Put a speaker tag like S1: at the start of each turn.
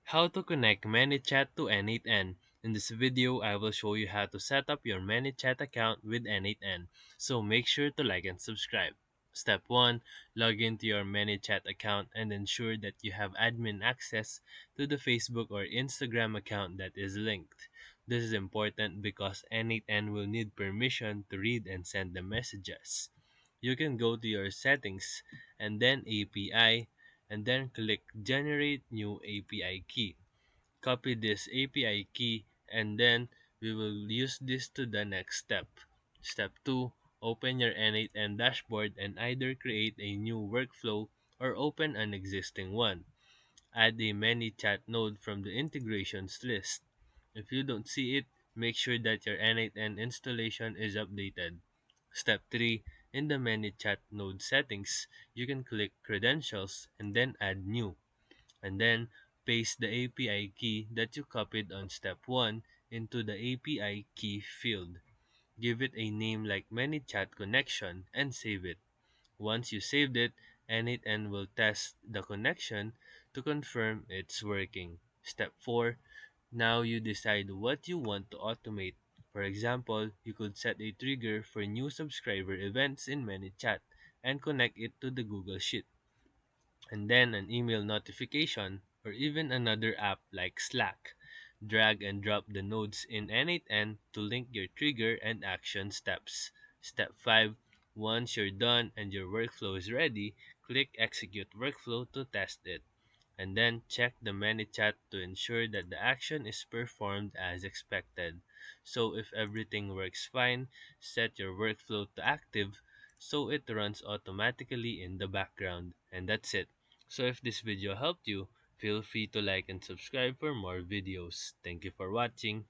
S1: How to connect ManyChat to N8N. In this video, I will show you how to set up your ManyChat account with N8N. So make sure to like and subscribe. Step 1. Log into your ManyChat account and ensure that you have admin access to the Facebook or Instagram account that is linked. This is important because N8N will need permission to read and send the messages. You can go to your settings and then API and then click Generate New API Key. Copy this API key and then we will use this to the next step. Step 2. Open your N8N dashboard and either create a new workflow or open an existing one. Add a ManyChat node from the integrations list. If you don't see it, make sure that your N8N installation is updated. Step 3. In the ManyChat node settings, you can click Credentials and then Add New, and then paste the API key that you copied on step 1 into the API key field. Give it a name like ManyChat connection and save it. Once you saved it, N8N will test the connection to confirm it's working. Step 4. Now you decide what you want to automate. For example, you could set a trigger for new subscriber events in ManyChat and connect it to the Google Sheet, and then an email notification, or even another app like Slack. Drag and drop the nodes in N8N to link your trigger and action steps. Step 5. Once you're done and your workflow is ready, click Execute Workflow to test it, and then check the ManyChat to ensure that the action is performed as expected. So if everything works fine, set your workflow to active so it runs automatically in the background. And that's it. So if this video helped you, feel free to like and subscribe for more videos. Thank you for watching.